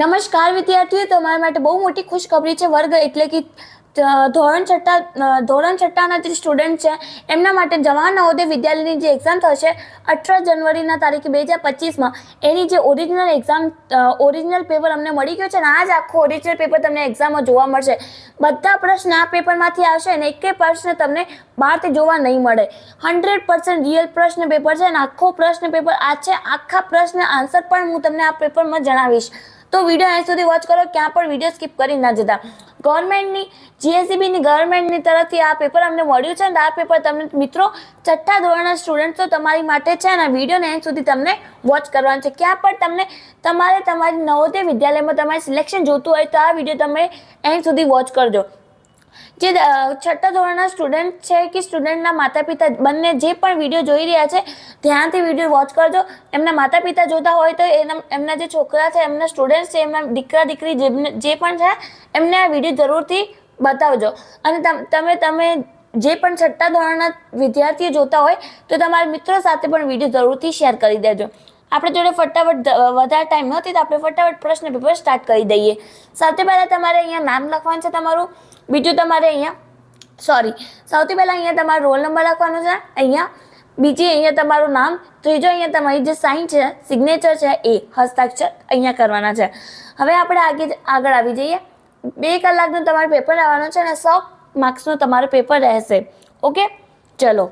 નમસ્કાર વિદ્યાર્થીઓ, તમારા માટે બહુ મોટી ખુશખબરી છે. વર્ગ એટલે કે ધોરણ છઠ્ઠાના જે સ્ટુડન્ટ છે એમના માટે જવાહર નવોદય વિદ્યાલયની જે એક્ઝામ થશે 18 જનવરીના તારીખે 2025માં, એની જે ઓરિજિનલ પેપર અમને મળી ગયો છે ને, આ જ આખો ઓરિજિનલ પેપર તમને એક્ઝામમાં જોવા મળશે. બધા પ્રશ્ન આ પેપરમાંથી આવશે અને એક પ્રશ્ન તમને બહારથી જોવા નહીં મળે. 100% રિયલ પ્રશ્ન પેપર છે અને આખો પ્રશ્ન પેપર આ છે. આખા પ્રશ્ન આન્સર પણ હું તમને આ પેપરમાં જણાવીશ. તો વિડીયો અહીં સુધી વોચ કરો, ક્યાં પણ વિડીયો સ્કીપ કરી ના જતા. ગવર્મેન્ટની તરફથી આ પેપર અમને મળ્યું છે અને આ પેપર તમને મિત્રો છઠ્ઠા ધોરણના સ્ટુડન્ટ તો તમારી માટે છે અને વિડીયોને અહીં સુધી તમને વોચ કરવાનું છે. ક્યાં પણ તમારી નવોદય વિદ્યાલયમાં તમારે સિલેક્શન જોતું હોય તો આ વિડીયો તમે અહીં સુધી વોચ કરજો. જે છઠ્ઠા ધોરણના સ્ટુડન્ટ છે કે સ્ટુડન્ટના માતા પિતા બંને જે પણ વિડીયો જોઈ રહ્યા છે ધ્યાનથી વિડીયો વોચ કરજો. એમના માતા પિતા જોતા હોય તો એમના જે છોકરા છે, એમના સ્ટુડન્ટ છે, એમના દીકરા દીકરી જે પણ છે એમને આ વિડીયો જરૂરથી બતાવજો. અને તમે જે પણ છઠ્ઠા ધોરણના વિદ્યાર્થીઓ જોતા હોય તો તમારા મિત્રો સાથે પણ વિડીયો જરૂરથી શેર કરી દેજો. આપણે જોડે ફટાફટ વધારે ટાઈમ નથી તો આપણે ફટાફટ પ્રશ્ન પેપર સ્ટાર્ટ કરી દઈએ. સૌથી પહેલાં તમારે અહીંયા નામ લખવાનું છે તમારું. બીજું તમારે સૌથી પહેલાં અહીંયા તમારો રોલ નંબર લખવાનો છે. બીજી અહીંયા તમારું નામ. ત્રીજો અહીંયા તમારી જે સાઇન છે, સિગ્નેચર છે, એ હસ્તાક્ષર અહીંયા કરવાના છે. હવે આપણે આગળ આવી જઈએ. 2 કલાકનું તમારું પેપર આવવાનું છે અને 100 માર્ક્સનું તમારું પેપર રહેશે. ઓકે, ચલો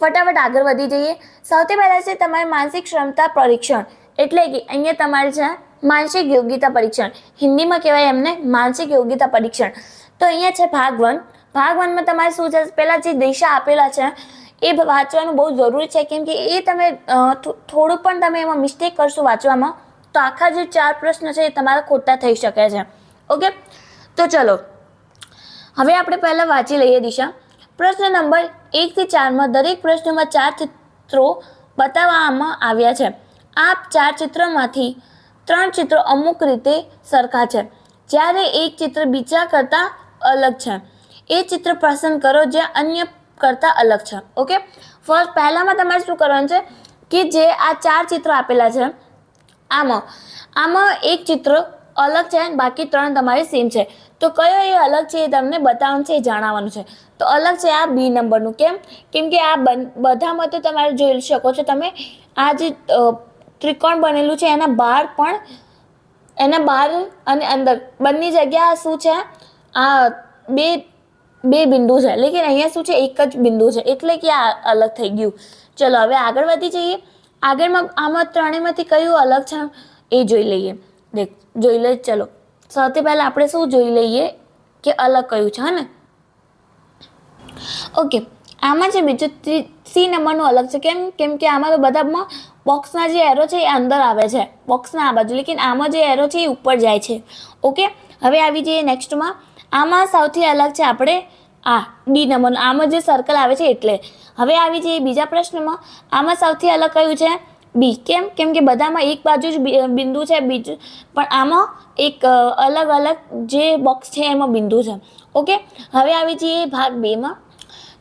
ફટાફટ આગળ વધી જઈએ. સૌથી પહેલાં છે તમારે માનસિક ક્ષમતા પરીક્ષણ, એટલે કે અહીંયા તમારે છે માનસિક યોગ્યતા પરીક્ષણ. હિન્દીમાં કહેવાય એમને માનસિક યોગ્યતા પરીક્ષણ. તો અહીંયા છે ભાગ 1. ભાગ 1માં તમારે શું છે, પહેલાં જે દિશા આપેલા છે એ વાંચવાનું બહુ જરૂરી છે, કેમ કે એ તમે થોડું પણ તમે એમાં મિસ્ટેક કરશો વાંચવામાં તો આખા જે 4 પ્રશ્ન છે એ તમારા ખોટા થઈ શકે છે. ઓકે, તો ચલો હવે આપણે પહેલાં વાંચી લઈએ દિશા. પ્રશ્ન નંબર 1 થી 4માં દરેક પ્રશ્નમાં 4 ચિત્રો બતાવવામાં આવ્યા છે. આ 4 ચિત્રોમાંથી 3 ચિત્રો અમુક રીતે સરખા છે, જ્યારે એક ચિત્ર બીજા કરતાં અલગ છે. એ ચિત્ર પસંદ કરો જે અન્ય કરતાં અલગ છે. ઓકે, પહેલામાં તમારે શું કરવાનું છે કે જે આ 4 ચિત્રો આપેલા છે આમાં એક ચિત્ર અલગ છે અને બાકી 3 તમારે સેમ છે. તો કયો એ અલગ છે એ તમને બતાવવાનું છે, એ જાણવાનું છે. તો અલગ છે આ બી નંબરનું. કેમ કે આ બધામાં તો તમારે જોઈ શકો છો તમે, આ જે ત્રિકોણ બનેલું છે એના બહાર અને અંદર બંને જગ્યા શું છે, આ બે બિંદુ છે. લેકિન અહીંયા શું છે, એક જ બિંદુ છે, એટલે કે આ અલગ થઈ ગયું. ચલો હવે આગળ વધી જઈએ. આગળમાં આમાં ત્રણેયમાંથી કયું અલગ છે એ જોઈ લઈએ. જોઈ લઈએ. ચલો સૌથી પહેલાં આપણે શું જોઈ લઈએ કે અલગ કયું છે ને. ઓકે, આમાં છે બીજું સી નંબરનું અલગ છે. કેમ કે આમાં તો બધામાં બોક્સના જે એરો છે એ અંદર આવે છે, બોક્સના આ બાજુ, લેકિન આમાં જે એરો છે એ ઉપર જાય છે. ઓકે, હવે આવી જઈએ નેક્સ્ટમાં. આમાં સૌથી અલગ છે આપણે આ બી નંબરનું, આમાં જે સર્કલ આવે છે એટલે. હવે આવી જઈએ બીજા પ્રશ્નમાં. આમાં સૌથી અલગ કયું છે? બી. કેમ કે બધામાં એક બાજુ જ બિંદુ છે, બીજું પણ આમાં એક અલગ જે બોક્સ છે એમાં બિંદુ છે. ઓકે, હવે આવી જઈએ ભાગ 2માં.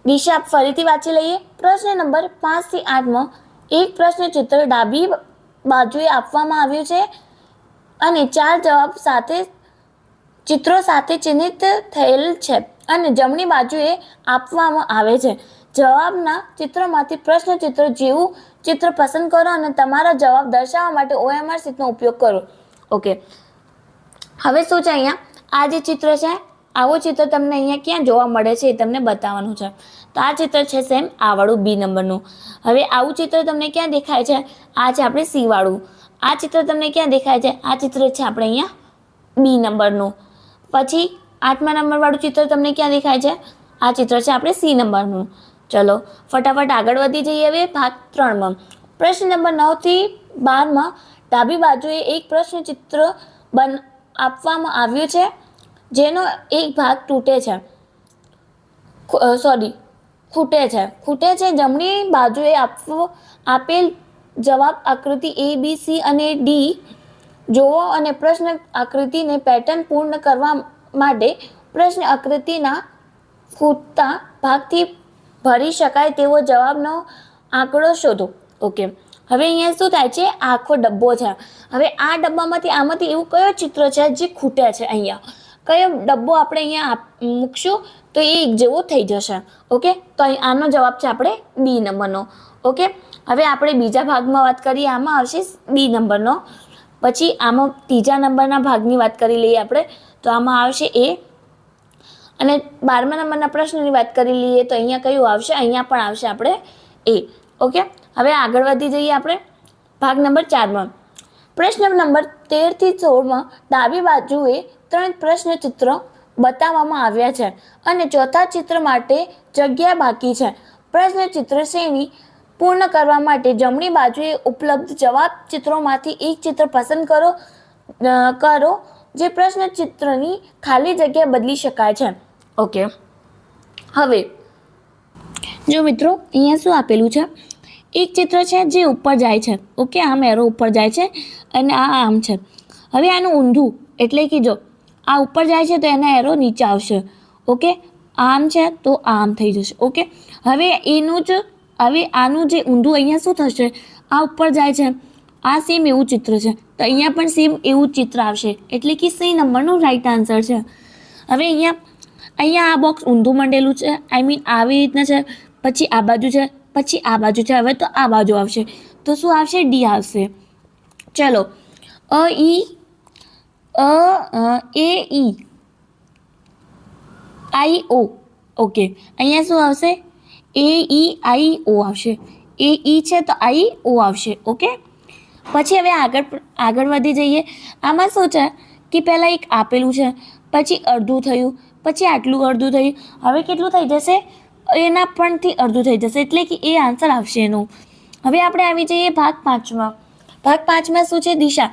દિશા ફરીથી વાંચી લઈએ. પ્રશ્ન નંબર 5 થી 8માં એક પ્રશ્ન ચિત્ર ડાબી બાજુએ આપવામાં આવ્યું છે અને 4 જવાબ ચિત્રો સાથે ચિહ્નિત થયેલ છે અને જમણી બાજુએ આપવામાં આવે છે. જવાબના ચિત્રોમાંથી પ્રશ્ન ચિત્ર જેવું ચિત્ર પસંદ કરો અને તમારા જવાબ દર્શાવવા માટે OMR શીટનો ઉપયોગ કરો. ઓકે, હવે શું છે અહીંયા આ જે ચિત્ર છે, આવું ચિત્ર તમને અહીંયા ક્યાં જોવા મળે છે એ તમને બતાવવાનું છે. તો આ ચિત્ર છે સેમ આ વાળું બી નંબરનું. હવે આવું ચિત્ર તમને ક્યાં દેખાય છે? આ છે આપણે સી વાળું. આ ચિત્ર તમને ક્યાં દેખાય છે? આ ચિત્ર છે આપણે અહીંયા બી નંબરનું. પછી 8મા નંબર વાળું ચિત્ર તમને ક્યાં દેખાય છે? આ ચિત્ર છે આપણે સી નંબરનું. ચલો ફટાફટ આગળ વધી જઈએ. હવે ભાગ 3માં પ્રશ્ન નંબર 9 થી 12માં ડાબી બાજુએ એક પ્રશ્ન ચિત્ર આપવામાં આવ્યું છે જેનો એક ભાગ ખૂટે છે. જમણી બાજુએ આપેલ જવાબ આકૃતિ A, B, C અને D જોવો અને પ્રશ્ન આકૃતિને પેટર્ન પૂર્ણ કરવા માટે પ્રશ્ન આકૃતિના ખૂટતા ભાગથી ભરી શકાય તેવો જવાબનો આંકડો શોધો. ઓકે, હવે અહીંયા શું થાય છે, આખો ડબ્બો છે. હવે આ ડબ્બામાંથી આમાંથી એવું કયો ચિત્ર છે જે ખૂટે છે, અહીંયા કયો ડબ્બો આપણે અહીંયા મૂકશું તો એ એક જેવો થઈ જશે. ઓકે, તો આનો જવાબ છે આપણે બી નંબરનો. ઓકે, હવે આપણે બીજા ભાગમાં વાત કરીએ, આમાં આવશે બી નંબરનો. પછી આમાં ત્રીજા નંબરના ભાગની વાત કરી લઈએ આપણે, તો આમાં આવશે એ. અને 12મા નંબરના પ્રશ્નની વાત કરી લઈએ તો અહીંયા કયું આવશે, અહીંયા પણ આવશે આપણે એ. ઓકે, હવે આગળ વધી જઈએ આપણે ભાગ નંબર 4માં. પ્રશ્ન નંબર 13 થી 16માં ડાબી બાજુએ 3 પ્રશ્ન ચિત્ર બતાવવામાં આવ્યા છે અને ચોથા ચિત્ર માટે જગ્યા બાકી છે. પ્રશ્ન ચિત્ર શ્રેણી પૂર્ણ કરવા માટે જમણી બાજુએ ઉપલબ્ધ જવાબ ચિત્રોમાંથી એક ચિત્ર પસંદ કરો જે પ્રશ્ન ચિત્રની ખાલી જગ્યા બદલી શકાય છે. ઓકે, હવે જો મિત્રો અહીંયા શું આપેલું છે, એક ચિત્ર છે જે ઉપર જાય છે. ઓકે, આમ એરો ઉપર જાય છે અને આ આમ છે. હવે આનું ઊંધું એટલે કે જો આ ઉપર જાય છે તો એના એરો નીચે આવશે. ઓકે, આમ છે તો આમ થઈ જશે. ઓકે, હવે આનું જે ઊંધું અહીંયા શું થશે, આ ઉપર જાય છે, આ સેમ એવું ચિત્ર છે તો અહીંયા પણ સેમ એવું ચિત્ર આવશે, એટલે કે સી નંબરનો રાઈટ આન્સર છે. હવે અહીંયા આ બોક્સ ઊંધું મંડેલું છે, આઈ મીન આવી રીતના છે, પછી આ બાજુ છે, પછી આ બાજુ છે. હવે તો આ બાજુ આવશે તો શું આવશે, ડી આવશે. ચલો, એ ઈ આઈ ઓ. ઓકે, અહીંયા શું આવશે, એ ઈ આઈ ઓ આવશે. એ ઈ છે તો આઈ ઓ આવશે. ઓકે, પછી હવે આગળ વધી જઈએ. આમાં શું છે કે પહેલાં એક આપેલું છે, પછી અડધું થયું, પછી આટલું અડધું થયું, હવે કેટલું થઈ જશે, એના પણથી અડધું થઈ જશે, એટલે કે એ આન્સર આવશે એનો. હવે આપણે આવી જઈએ ભાગ 5માં. ભાગ 5માં શું છે, દિશા.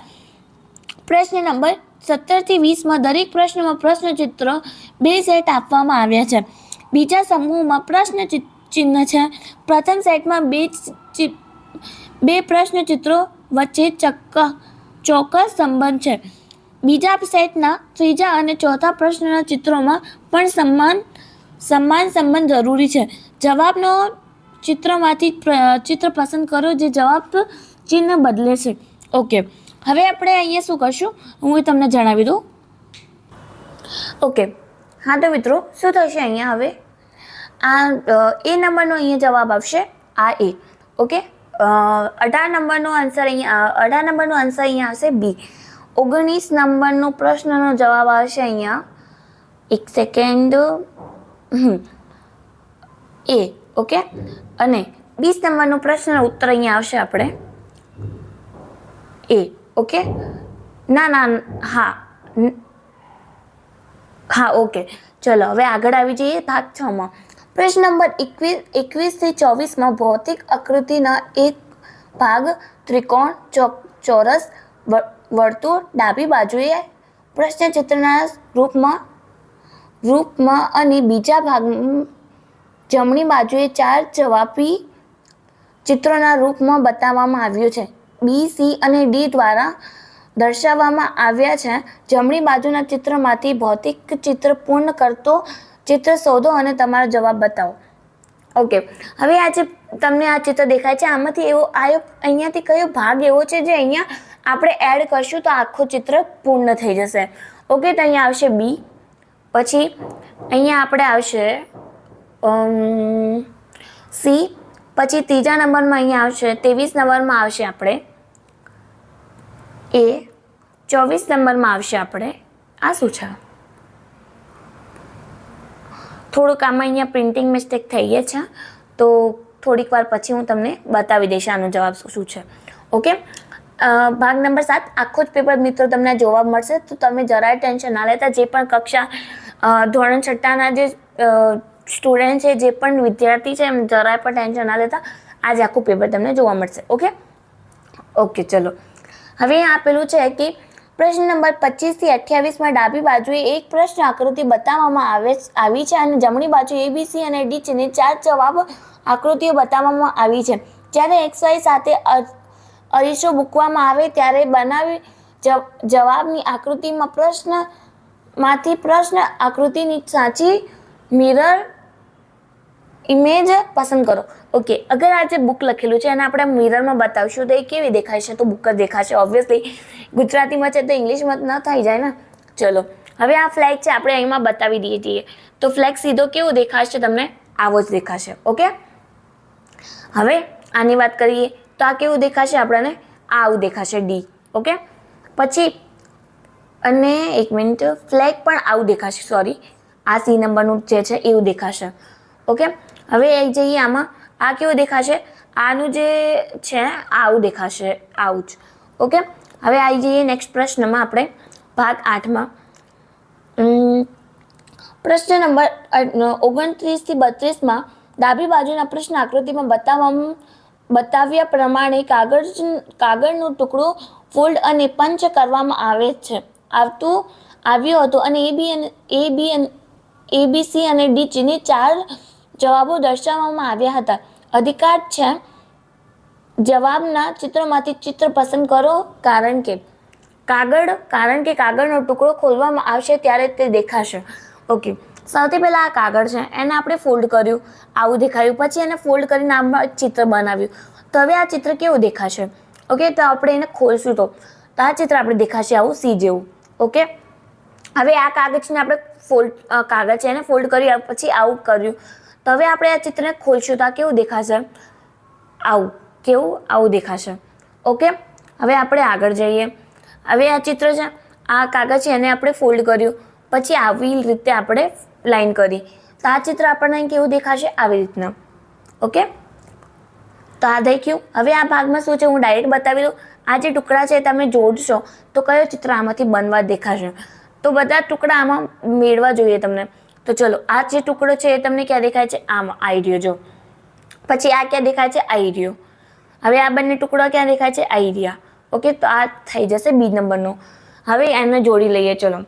પ્રશ્ન નંબર 17 થી 20માં દરેક પ્રશ્નમાં પ્રશ્નચિત્ર 2 સેટ આપવામાં આવ્યા છે. બીજા સમૂહમાં પ્રશ્ન ચિહ્ન છે. પ્રથમ સેટમાં બે પ્રશ્નચિત્રો વચ્ચે ચોક્કસ સંબંધ છે. બીજા સેટના ત્રીજા અને ચોથા પ્રશ્નના ચિત્રોમાં પણ સમાન સંબંધ જરૂરી છે. જવાબનો ચિત્રમાંથી ચિત્ર પસંદ કરો જે જવાબ ચિહ્ન બદલે છે. ઓકે, હવે આપણે અહીંયા શું કરશું હું તમને જણાવી દઉં. ઓકે, હા તો મિત્રો શું થશે અહીંયા, હવે આ એ નંબરનો અહીંયા જવાબ આવશે, આ એ. ઓકે, 18 નંબરનો આન્સર અહીંયા આવશે બી. 19 નંબરનો પ્રશ્નનો જવાબ આવશે અહીંયા, એક સેકન્ડ, એ. ઓકે, અને 20 નંબરનો પ્રશ્નનો ઉત્તર અહીંયા આવશે આપણે એ. ઓકે, હા ઓકે, ચલો હવે આગળ આવી જઈએ ભાગ 6માં. પ્રશ્ન નંબર 21 થી 24માં ભૌતિક આકૃતિના એક ભાગ ત્રિકોણ, ચોરસ, વર્તુળ ડાબી બાજુએ પ્રશ્નચિત્રના રૂપમાં અને બીજા ભાગ જમણી બાજુએ 4 જવાબી ચિત્રોના રૂપમાં બતાવવામાં આવ્યું છે. બી, સી અને ડી દ્વારા દર્શાવવામાં આવ્યા છે. જમણી બાજુના ચિત્રમાંથી ભૌતિક ચિત્ર પૂર્ણ કરતો ચિત્ર શોધો અને તમારો જવાબ બતાવો. ઓકે, હવે આજે તમને આ ચિત્ર દેખાય છે, આમાંથી અહીંયાથી કયો ભાગ એવો છે જે અહીંયા આપણે એડ કરશું તો આખું ચિત્ર પૂર્ણ થઈ જશે. ઓકે, તો અહીંયા આવશે બી, પછી અહીંયા આપણે આવશે સી, પછી ત્રીજા નંબરમાં અહીંયા આવશે 23 નંબરમાં આવશે આપણે એ, 24 નંબરમાં આવશે આપણે આ શું છે, થોડુંક આમાં અહીંયા પ્રિન્ટિંગ મિસ્ટેક થઈ ગઈ છે તો થોડીક વાર પછી હું તમને બતાવી દઈશ આનો જવાબ શું છે. ઓકે, ભાગ નંબર 7 આખો જ પેપર મિત્રો તમને જોવા મળશે તો તમે જરાય ટેન્શન ના લેતા. જે પણ કક્ષા ધોરણ 6ના જે સ્ટુડન્ટ છે, જે પણ વિદ્યાર્થી છે, એમ જરાય પણ ટેન્શન ના લેતા, આજે આખું પેપર તમને જોવા મળશે. ઓકે, ચલો હવે આપેલું છે કે પ્રશ્ન નંબર 25 થી 28માં ડાબી બાજુએ એક પ્રશ્ન આકૃતિ બતાવવામાં આવી છે અને જમણી બાજુ એ, બી, સી અને ડી ને 4 જવાબ આકૃતિઓ બતાવવામાં આવી છે. જ્યારે XY સાથે અરીસો મૂકવામાં આવે ત્યારે બનાવી જવાબની આકૃતિમાં પ્રશ્ન આકૃતિની સાચી મિરર ઇમેજ પસંદ કરો. ઓકે, અગર આ જે બુક લખેલું છે એને આપણે મિરરમાં બતાવશું તો એ કેવી દેખાશે? તો બુક જ દેખાશે ઓબ્વિયસલી. ગુજરાતીમાં છે તો ઇંગ્લિશમાં ન થઈ જાય ને. ચલો, હવે આ ફ્લેગ છે આપણે અહીંમાં બતાવી દઈએ છીએ. તો ફ્લેગ સીધો કેવો દેખાશે? તમને આવો જ દેખાશે. ઓકે, હવે આની વાત કરીએ તો આ કેવું દેખાશે આપણને? આવું દેખાશે, ડી. ઓકે, પછી અને એક મિનિટ, ફ્લેગ પણ આવું દેખાશે. સોરી, આ સી નંબરનું જે છે એવું દેખાશે. ઓકે, હવે આવી જઈએ આમાં. આ કેવું દેખાશે? આનું જે છે આવું દેખાશે, આવું જ. ઓકે, હવે આવી જઈએ નેક્સ્ટ પ્રશ્નમાં આપણે, ભાગ 8માં. પ્રશ્ન નંબર 29 થી 32માં ડાબી બાજુના પ્રશ્ન આકૃતિમાં બતાવ્યા પ્રમાણે કાગળનું ટુકડું ફોલ્ડ અને પંચ કરવામાં આવ્યું હતું અને ABC અને D ની 4 જવાબો દર્શાવવામાં આવ્યા હતા. અધિકાર છે જવાબના ચિત્રમાંથી ચિત્ર પસંદ કરો. કારણ કે કાગળનો ટુકડો ખોલવામાં આવશે ત્યારે તે દેખાશે. ઓકે, સૌથી પહેલાં આ કાગળ છે એને આપણે ફોલ્ડ કર્યું, આવું દેખાયું. પછી એને ફોલ્ડ કરીને આમાં ચિત્ર બનાવ્યું. તો હવે આ ચિત્ર કેવું દેખાશે? ઓકે, તો આપણે એને ખોલશું તો આ ચિત્ર આપણે દેખાશે આવું સી જેવું. ઓકે, હવે આ કાગળને આપણે કાગળ છે એને ફોલ્ડ કરી પછી આવું કર્યું. તો હવે આપણે આ ચિત્રને ખોલશું તો આ કેવું દેખાશે? આવું. કેવું? આવું દેખાશે. ઓકે, હવે આપણે આગળ જઈએ. હવે આ ચિત્ર છે, આ કાગળ છે એને આપણે ફોલ્ડ કર્યું, પછી આવી રીતે આપણે લાઈન કરી. તો આ ચિત્ર આપણને કેવું દેખાશે? આવી રીતના. ઓકે, તો આ થઈ ગયું. હવે આ ભાગમાં શું છે હું ડાયરેક્ટ બતાવી દઉં. આ જે ટુકડા છે તમે જોડશો તો કયો ચિત્ર આમાંથી બનવા દેખાશે? તો બધા ટુકડા આમાં મેળવા જોઈએ તમને. તો ચલો, આ જે ટુકડો છે એ તમને ક્યાં દેખાય છે? આમાં આઈ રહ્યો જો. પછી આ ક્યાં દેખાય છે? આઈ રહ્યો. હવે આ બંને ટુકડા ક્યાં દેખાય છે? આઈ રહ્યા. ઓકે, તો આ થઈ જશે બી નંબરનો. હવે એને જોડી લઈએ. ચલો,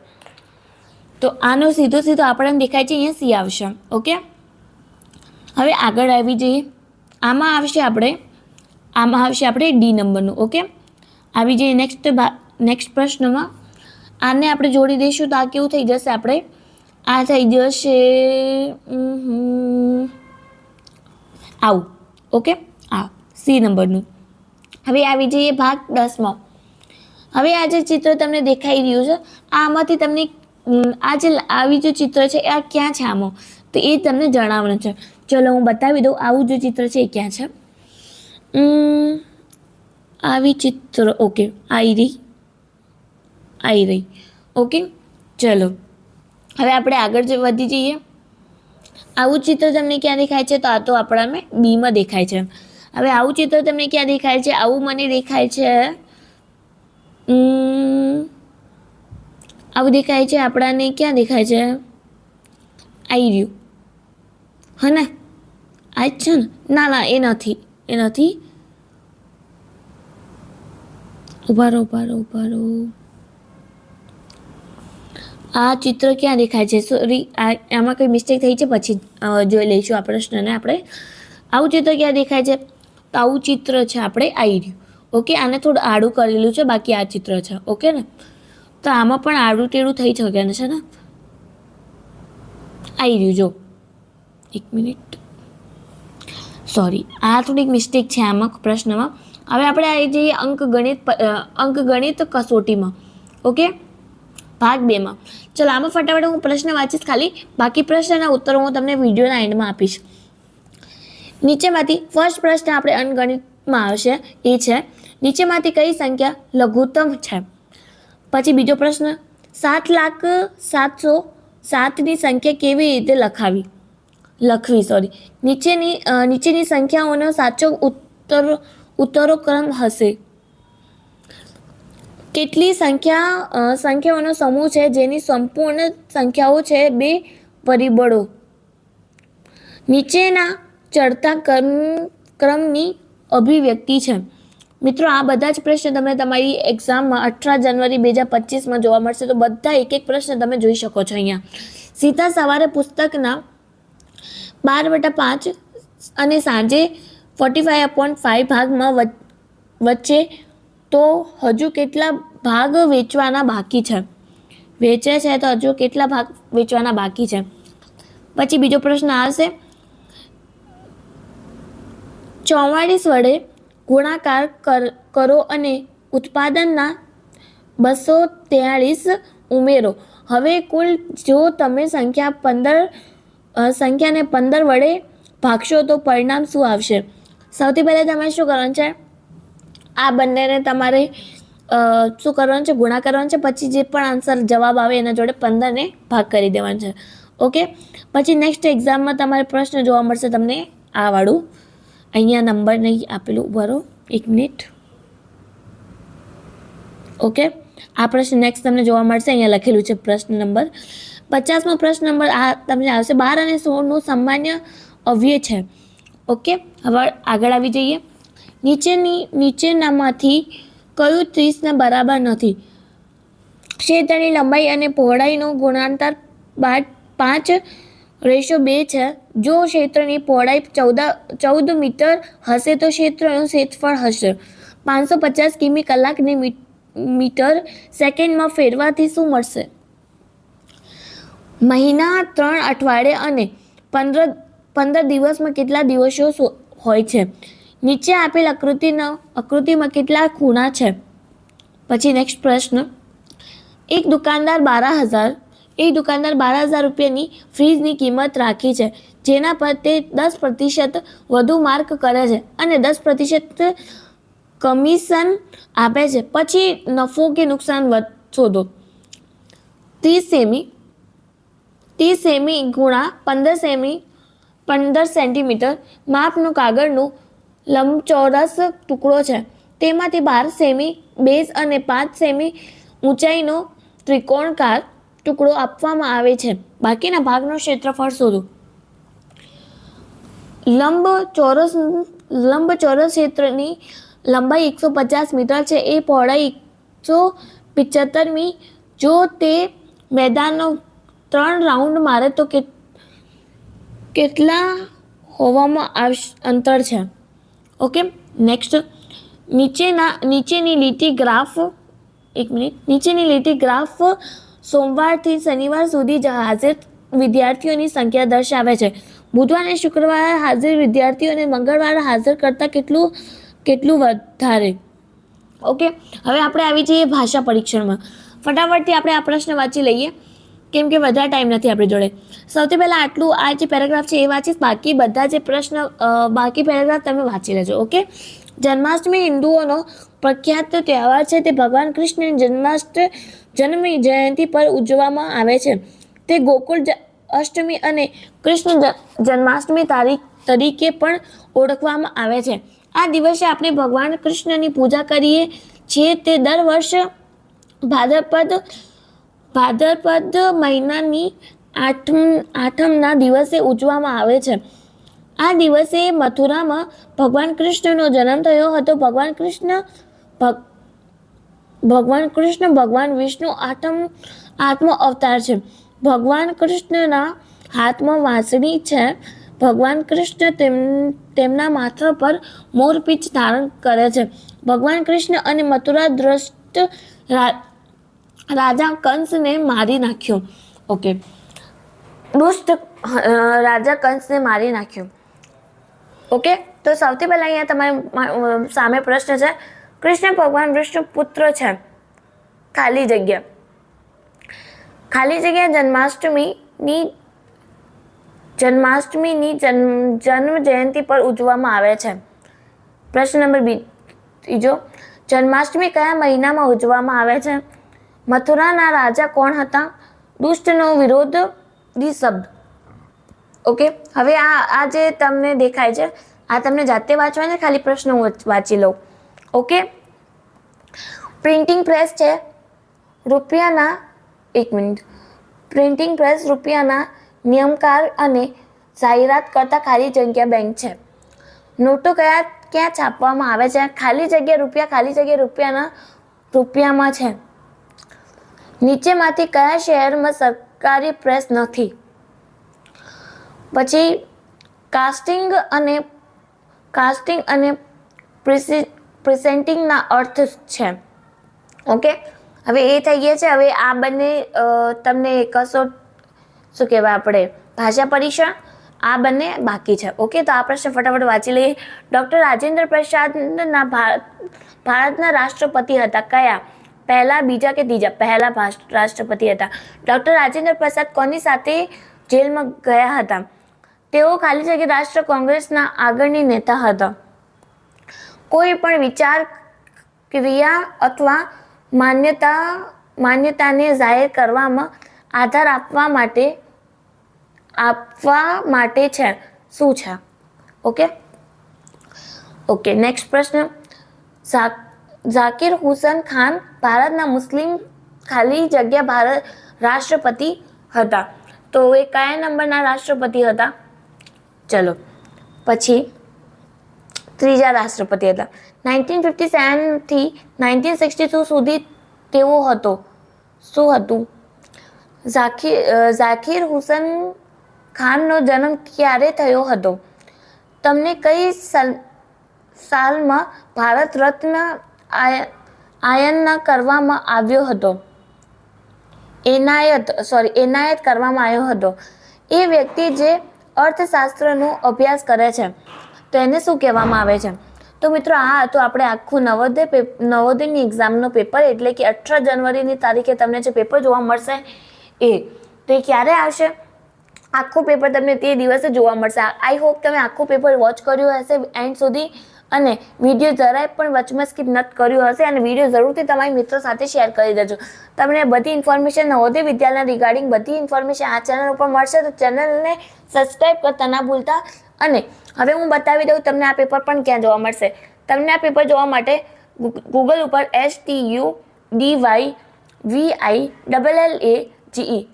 તો આનો સીધો આપણને દેખાય છે અહીંયા સી આવશે. ઓકે, હવે આગળ આવી જઈએ. આમાં આવશે આપણે ડી નંબરનું. ઓકે, આવી જઈએ નેક્સ્ટ પ્રશ્નમાં. આને આપણે જોડી દઈશું તો આ કેવું થઈ જશે? આપણે આ થઈ જશે આવું. ઓકે, આ સી નંબરનું. હવે આવી જઈએ ભાગ 10માં. હવે આ જે ચિત્ર તમને દેખાઈ રહ્યું છે આમાંથી તમને આ જે આવી જે ચિત્ર છે આ ક્યાં છે આમાં? તો એ તમને જણાવવાનું છે. ચલો હું બતાવી દઉં. આવું જે ચિત્ર છે એ ક્યાં છે? આવી ચિત્ર. ઓકે, આઈ રહી. ઓકે, ચલો હવે આપણે આગળ વધી જઈએ. આવું ચિત્ર તમને ક્યાં દેખાય છે? તો આ તો આપણાને બીમાં દેખાય છે. હવે આવું ચિત્ર તમને ક્યાં દેખાય છે? આવું મને દેખાય છે, આવું દેખાય છે આપણાને. ક્યાં દેખાય છે? આઈ રહ્યું. હા ને, આ જ છે ને? ના, એ નથી. ઉભા રહો. આ ચિત્ર ક્યાં દેખાય છે? સોરી, આમાં કંઈ મિસ્ટેક થઈ છે, પછી જોઈ લઈશું આ પ્રશ્નને આપણે. આવું ચિત્ર ક્યાં દેખાય છે? તો આવું ચિત્ર છે આપણે આઈ રહ્યું. ઓકે, આને થોડું આડું કરેલું છે, બાકી આ ચિત્ર છે. ઓકે ને, તો આમાં પણ આડું ટેડું થઈ શકે છે ને? આઈ રહ્યું જો. એક મિનિટ, સોરી, આ થોડીક મિસ્ટેક છે આમાં પ્રશ્નમાં. હવે આપણે આવી જઈએ અંકગણિત કસોટીમાં. ઓકે, ભાગ 2માં. ચલો, આમાં ફટાફટ હું પ્રશ્ન વાંચીશ ખાલી, બાકી પ્રશ્નના ઉત્તરો હું તમને વિડીયોના એન્ડમાં આપીશ. નીચેમાંથી ફર્સ્ટ પ્રશ્ન આપણે અંકગણિતમાં આવશે એ છે, નીચેમાંથી કઈ સંખ્યા લઘુત્તમ છે? પછી બીજો પ્રશ્ન, 7,07,007ની સંખ્યા કેવી રીતે લખવી? નીચેની સંખ્યાઓનો સાચો ઉત્તરો ક્રમ હશે? કેટલી સંખ્યાઓનો સમૂહ છે જેની સંપૂર્ણ સંખ્યાઓ છે 2 પરિબળો? નીચેના ચડતા ક્રમની અભિવ્યક્તિ છે. મિત્રો, આ બધા જ પ્રશ્ન તમને તમારી એક્ઝામમાં 18 જાન્યુઆરી 2025માં જોવા મળશે. તો બધા એક પ્રશ્ન તમે જોઈ શકો છો અહીંયા. સીધા સવારે પુસ્તકના 12/5 અને સાંજે 45/5 ભાગમાં વચ્ચે તો હજુ કેટલા ભાગ વેચવાના બાકી છે? વેચે છે તો હજુ કેટલા ભાગ વેચવાના બાકી છે? પછી બીજો પ્રશ્ન આવશે, 44 વડે ગુણાકાર કરો અને ઉત્પાદનના 243 ઉમેરો. હવે કુલ જો તમે સંખ્યાને 15 વડે ભાગશો તો પરિણામ શું આવશે? સૌથી પહેલાં તમારે શું કરવાનું છે? આ બંનેને તમારે શું કરવાનું છે? ગુણા કરવાનું છે. પછી જે પણ આન્સર જવાબ આવે એના જોડે 15ને ભાગ કરી દેવાનું છે. ઓકે. પછી નેક્સ્ટ એક્ઝામમાં તમારે પ્રશ્ન જોવા મળશે તમને આ વાળું. અહીંયા નંબર નહીં આપેલું, બરો 1 મિનિટ. ઓકે, આ પ્રશ્ન નેક્સ્ટ તમને જોવા મળશે. અહીંયા લખેલું છે પ્રશ્ન નંબર 50મો પ્રશ્ન નંબર આ તમને આવશે. 12 અને 16નું સામાન્ય અવ્યય છે. ઓકે, હવે આગળ આવી જઈએ. નીચેનામાંથી કયું 30 ને બરાબર નથી? ક્ષેત્રની લંબાઈ અને પહોળાઈનો ગુણાંતર 5:2 છે. જો ક્ષેત્રની પહોળાઈ 14 મીટર હશે તો ક્ષેત્રનું ક્ષેત્રફળ હશે 550 કિમી. કલાકને મીટર સેકન્ડમાં ફેરવાથી શું મળશે? મહિના 3 અઠવાડિયા અને 15 દિવસમાં કેટલા દિવસો હોય છે? નીચે આપેલ આકૃતિમાં કેટલા ખૂણા છે? પછી નેક્સ્ટ પ્રશ્ન. એક દુકાનદાર 12,000 રૂપિયાની ફ્રીજની કિંમત રાખી છે, જેના પર તે 10% વધુ માર્ક કરે છે અને 10% કમિશન આપે છે. પછી નફો કે નુકસાન શોધો. 30 સેમી ગુણા 15 સેન્ટીમીટર માપનું કાગળનું લંબચોરસ ટુકડો છે. તેમાંથી 12 સેમી બેઝ અને 5 સેમી ઊંચાઈનો ત્રિકોણાકાર ટુકડો આપવામાં આવે છે. બાકીના ભાગનું ક્ષેત્રફળ શોધો. લંબચોરસ ક્ષેત્રની લંબાઈ 150 મીટર છે. એ પહોળાઈ 175 મી. જો તે મેદાનનો 3 રાઉન્ડ મારે તો કેટલા હોવામાં અંતર છે? Okay, next. નીચેની લીટી ગ્રાફ સોમવારથી શનિવાર સુધી હાજર વિદ્યાર્થીઓની સંખ્યા દર્શાવે છે. બુધવાર અને શુક્રવારે હાજર વિદ્યાર્થીઓ અને મંગળવારે હાજર કરતાં કેટલું વધારે? ઓકે, હવે આપણે આવી જઈએ ભાષા પરીક્ષણમાં. ફટાફટથી આપણે આ પ્રશ્ન વાંચી લઈએ કેમ કે વધારે ટાઈમ નથી આપણી જોડે. સૌથી પહેલાં આટલું આ જે પેરેગ્રાફ છે એ વાંચીશ. બાકી બધા જે બાકી પેરેગ્રાફ તમે વાંચી લેજો. ઓકે. જન્માષ્ટમી હિન્દુઓનો પ્રખ્યાત તહેવાર છે. તે ભગવાન કૃષ્ણની જન્મ જયંતિ પર ઉજવવામાં આવે છે. તે ગોકુળ અષ્ટમી અને કૃષ્ણ જન્માષ્ટમી તરીકે પણ ઓળખવામાં આવે છે. આ દિવસે આપણે ભગવાન કૃષ્ણની પૂજા કરીએ છીએ. તે દર વર્ષ ભાદ્રપદ મહિનાની આઠમના દિવસે ઉજવવામાં આવે છે. આ દિવસે મથુરામાં ભગવાન કૃષ્ણનો જન્મ થયો હતો. ભગવાન ભગવાન વિષ્ણુ આઠમો અવતાર છે. ભગવાન કૃષ્ણના હાથમાં વાંસળી છે. ભગવાન કૃષ્ણ તેમના માથા પર મોરપીંછ ધારણ કરે છે. ભગવાન કૃષ્ણ અને મથુરા દ્રષ્ટ રાજા કંસને મારી નાખ્યો. ઓકે, દુષ્ટ રાજા કંસને મારી નાખ્યો. ઓકે, તો સૌથી પહેલાં અહીંયા તમારી સામે પ્રશ્ન છે. કૃષ્ણ ભગવાન વિષ્ણુ પુત્ર છે. ખાલી જગ્યા જન્માષ્ટમીની જન્મ જયંતિ પર ઉજવવામાં આવે છે. પ્રશ્ન નંબર 2. જન્માષ્ટમી કયા મહિનામાં ઉજવવામાં આવે છે? મથુરાના રાજા કોણ હતા? દુષ્ટનો વિરોધી શબ્દ. ઓકે, હવે આ જે તમને દેખાય છે આ તમને જાતે વાંચવાના, ખાલી પ્રશ્ન હું વાંચી લઉં. ઓકે. પ્રિન્ટિંગ પ્રેસ છે રૂપિયાના 1 મિનિટ. પ્રિન્ટિંગ પ્રેસ રૂપિયાના નિયમકાર અને જાહેરાત કરતા ખાલી જગ્યા બેંક છે. નોટો ક્યાં છાપવામાં આવે છે? ખાલી જગ્યા રૂપિયામાં છે. નીચેમાંથી કયા શહેરમાં સરકારી પ્રેસ નથી? પછી કાસ્ટિંગ અને પ્રેઝેન્ટિંગના અર્થ છે. ઓકે, હવે એ થઈ ગયા છે. હવે આ બંને તમને કશો શું કહેવાય આપણે ભાષા પરીક્ષણ આ બંને બાકી છે. ઓકે, તો આ પ્રશ્ન ફટાફટ વાંચી લઈએ. ડૉક્ટર રાજેન્દ્ર પ્રસાદના ભારતના રાષ્ટ્રપતિ હતા. કયા? પહેલા, બીજા કે ત્રીજા? પહેલા રાષ્ટ્રપતિ હતા. ડૉક્ટર રાજેન્દ્ર પ્રસાદ કોની સાથે જેલમાં ગયા હતા? તેઓ ખાલી જગ્યા રાષ્ટ્ર કોંગ્રેસના આગળની નેતા હતા. કોઈ પણ વિચાર, ક્રિયા અથવા માન્યતાને જાહેર કરવામાં આધાર આપવા માટે છે. શું છે? ઓકે, નેક્સ્ટ પ્રશ્ન. ઝાકિર હુસૈન ખાન ભારતના મુસ્લિમ ખાલી જગ્યા રાષ્ટ્રપતિ હતા. તો એ કયા નંબરના રાષ્ટ્રપતિ હતા? ચલો પછી ત્રીજા રાષ્ટ્રપતિ હતા. 1957 થી 1962 સુધી તેઓ હતો. શું હતું? ઝાકિર હુસૈન ખાનનો જન્મ ક્યારે થયો હતો? તમને કઈ સાલમાં ભારત રત્ન એનાયત કરવામાં આવ્યો હતો? એનાયત કરવામાં આવ્યો હતો. એ વ્યક્તિ જે અર્થશાસ્ત્રનો અભ્યાસ કરે છે તો એને શું કહેવામાં આવે છે? તો મિત્રો, આ હતું આપણે આખું નવોદયની એક્ઝામનું પેપર, એટલે કે 18 જાન્યુઆરીની તારીખે તમને જે પેપર જોવા મળશે એ. તો એ ક્યારે આવશે? આખું પેપર તમને તે દિવસે જોવા મળશે. આઈ હોપ તમે આખું પેપર વોચ કર્યું હશે એન્ડ સુધી, અને વિડીયો જરાય પણ વચમાં સ્કીપ નથી કર્યું હશે, અને વિડીયો જરૂરથી તમારી મિત્રો સાથે શેર કરી દેજો. તમને બધી ઇન્ફોર્મેશન નવોદય વિદ્યાલય રિગાર્ડિંગ બધી ઇન્ફોર્મેશન આ ચેનલ ઉપર મળશે, તો ચેનલને સબસ્ક્રાઈબ કરતા ના ભૂલતા. અને હવે હું બતાવી દઉં તમને આ પેપર પણ ક્યાં જોવા મળશે. તમને આ પેપર જોવા માટે ગૂગલ ઉપર STUDYVILLAGE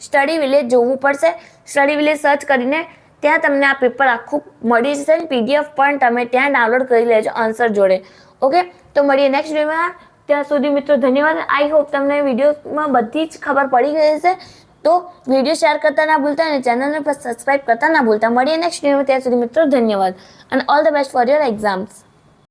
સ્ટડી વિલેજ જોવું પડશે. સ્ટડી વિલેજ સર્ચ કરીને ત્યાં તમને આ પેપર આખું મળી જશે. PDF પણ તમે ત્યાં ડાઉનલોડ કરી લેજો આન્સર જોડે. ઓકે, તો મળીએ નેક્સ્ટ વિડીયોમાં. ત્યાં સુધી મિત્રો ધન્યવાદ. આઈ હોપ તમને વિડીયોમાં બધી જ ખબર પડી ગઈ હશે. તો વિડીયો શેર કરતા ના ભૂલતા અને ચેનલને સબસ્ક્રાઈબ કરતા ના ભૂલતા. મળીએ નેક્સ્ટ વિડીયોમાં. ત્યાં સુધી મિત્રો ધન્યવાદ અને all the best for your exams.